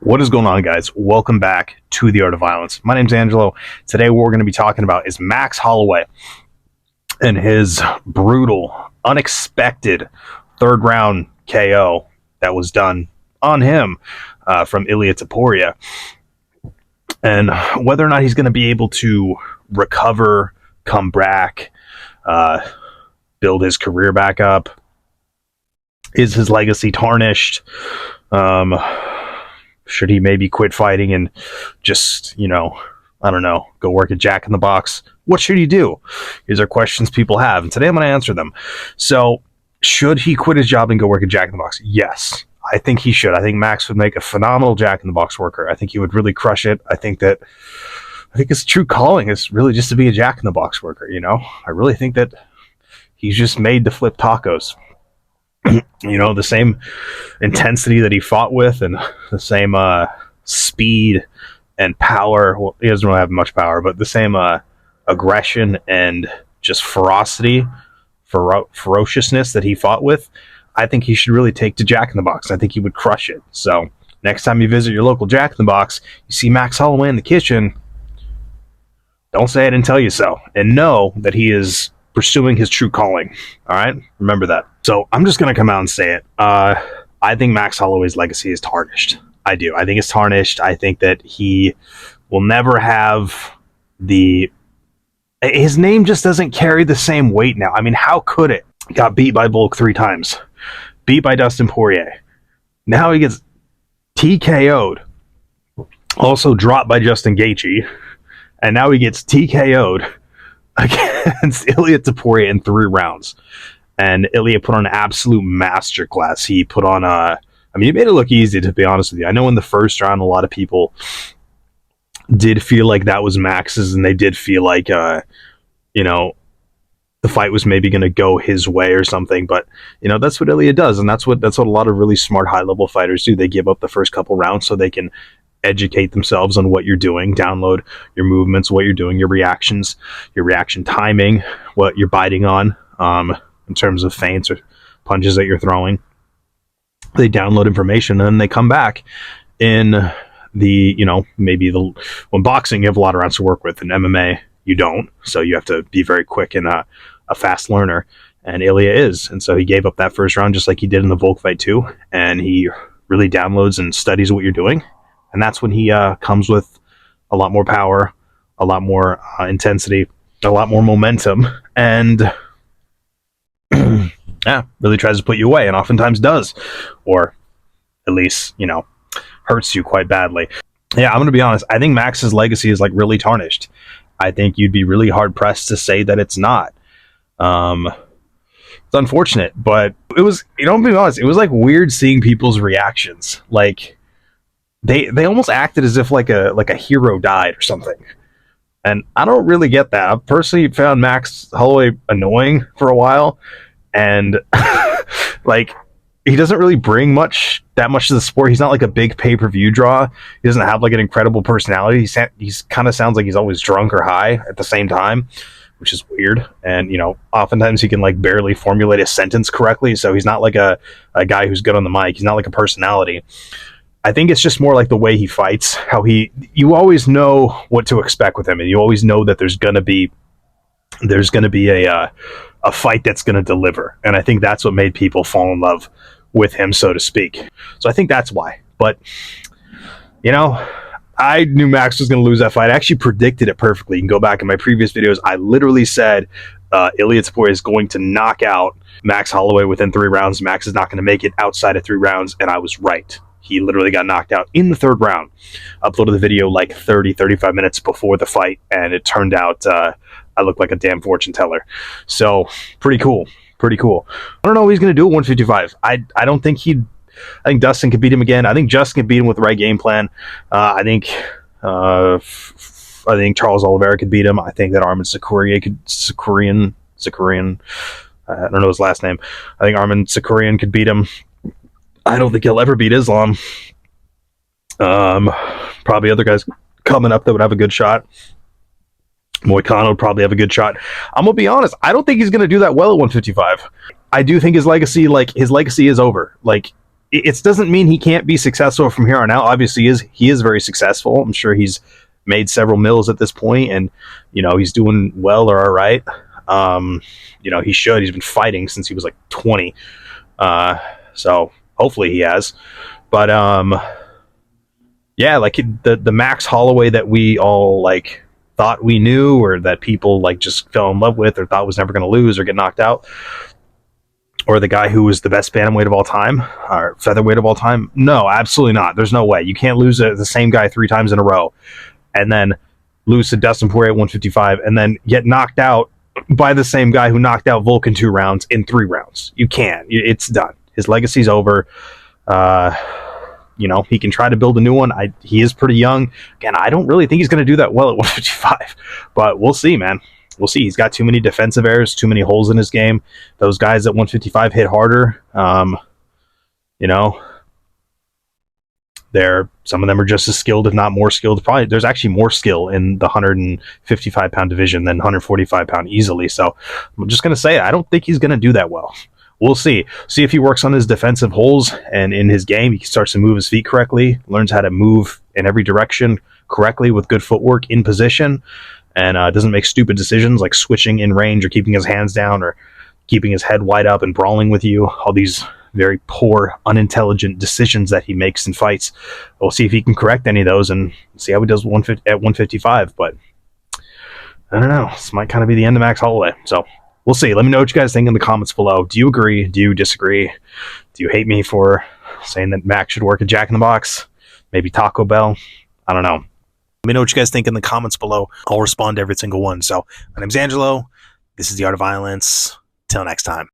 What is going on, guys? Welcome back to The Art of Violence. My name's Angelo. Today what we're going to be talking about is Max Holloway and his brutal, unexpected third round KO that was done on him from Ilott Tore, and whether or not he's going to be able to recover, come back, build his career back up. Is his legacy tarnished? Should he maybe quit fighting and just, I don't know, go work at Jack in the Box? What should he do? These are questions people have, and today I'm going to answer them. So, should he quit his job and go work at Jack in the Box? Yes, I think he should. I think Max would make a phenomenal Jack in the Box worker. I think he would really crush it. I think his true calling is really just to be a Jack in the Box worker, I really think that he's just made to flip tacos. The same intensity that he fought with and the same speed and power. Well, he doesn't really have much power, but the same aggression and just ferociousness that he fought with. I think he should really take to Jack in the Box. I think he would crush it. So next time you visit your local Jack in the Box, you see Max Holloway in the kitchen, don't say I didn't tell you so. And know that he is pursuing his true calling. All right? Remember that. So I'm just going to come out and say it. I think Max Holloway's legacy is tarnished. I do. I think it's tarnished. I think that he will never have his name just doesn't carry the same weight now. I mean, how could it? Got beat by Volk 3 times. Beat by Dustin Poirier. Now he gets TKO'd. Also dropped by Justin Gaethje. And now he gets TKO'd against Ilott Tore in 3 rounds. And Ilya put on an absolute masterclass. He put on he made it look easy, to be honest with you. I know in the first round, a lot of people did feel like that was Max's, and they did feel like, the fight was maybe going to go his way or something. But, that's what Ilya does, and that's what a lot of really smart high-level fighters do. They give up the first couple rounds so they can educate themselves on what you're doing, download your movements, what you're doing, your reactions, your reaction timing, what you're biting on, in terms of feints or punches that you're throwing. They download information and then they come back in when boxing you have a lot of rounds to work with, and MMA you don't, so you have to be very quick and a fast learner, and Ilya is. And so he gave up that first round just like he did in the Volk fight too, and he really downloads and studies what you're doing, and that's when he comes with a lot more power, a lot more intensity, a lot more momentum, and really tries to put you away, and oftentimes does, or at least, hurts you quite badly. Yeah, I'm going to be honest. I think Max's legacy is really tarnished. I think you'd be really hard pressed to say that it's not. It's unfortunate, but it was, I'm being honest, it was weird seeing people's reactions. They almost acted as if like a hero died or something. And I don't really get that. I personally found Max Holloway annoying for a while. And he doesn't really bring that much to the sport. He's not a big pay-per-view draw. He doesn't have an incredible personality. He's kind of sounds like he's always drunk or high at the same time, which is weird. And oftentimes he can barely formulate a sentence correctly. So he's not a guy who's good on the mic. He's not a personality. I think it's just more the way he fights. You always know what to expect with him, and you always know that there's gonna be a fight that's going to deliver. And I think that's what made people fall in love with him, so to speak. So I think that's why. But, I knew Max was going to lose that fight. I actually predicted it perfectly. You can go back in my previous videos. I literally said Ilott Tore is going to knock out Max Holloway within 3 rounds. Max is not going to make it outside of 3 rounds. And I was right. He literally got knocked out in the 3rd round. Uploaded the video 35 minutes before the fight. And it turned out I look like a damn fortune teller. So, pretty cool. I don't know what he's going to do at 155. I don't think I think Dustin could beat him again. I think Justin could beat him with the right game plan. I think Charles Oliveira could beat him. I think that Arman Sakarian, I don't know his last name. I think Arman Sakarian could beat him. I don't think he'll ever beat Islam. Probably other guys coming up that would have a good shot. Moicano would probably have a good shot. I'm going to be honest. I don't think he's going to do that well at 155. I do think his legacy is over. it doesn't mean he can't be successful from here on out. Obviously, he is very successful. I'm sure he's made several mills at this point, and he's doing well or all right. He should. He's been fighting since he was like 20, so hopefully he has. But yeah, like the Max Holloway that we all like thought we knew, or that people like just fell in love with, or thought was never going to lose or get knocked out, or the guy who was the best bantamweight of all time or featherweight of all time. No, absolutely not. There's no way. You can't lose the same guy 3 times in a row and then lose to Dustin Poirier at 155 and then get knocked out by the same guy who knocked out Volkan 2 rounds in 3 rounds. You can't. It's done. His legacy's over. He can try to build a new one. He is pretty young. Again, I don't really think he's going to do that well at 155, but we'll see, man. We'll see. He's got too many defensive errors, too many holes in his game. Those guys at 155 hit harder. Some of them are just as skilled, if not more skilled. Probably there's actually more skill in the 155 pound division than 145 pound easily. So I'm just going to say, I don't think he's going to do that well. We'll see. See if he works on his defensive holes, and in his game, he starts to move his feet correctly, learns how to move in every direction correctly with good footwork in position, and doesn't make stupid decisions like switching in range or keeping his hands down or keeping his head wide up and brawling with you. All these very poor, unintelligent decisions that he makes in fights. We'll see if he can correct any of those and see how he does at 155. But I don't know. This might kind of be the end of Max Holloway. So we'll see. Let me know what you guys think in the comments below. Do you agree? Do you disagree? Do you hate me for saying that Max should work at Jack in the Box? Maybe Taco Bell? I don't know. Let me know what you guys think in the comments below. I'll respond to every single one. So my name's Angelo. This is The Art of Violence. Till next time.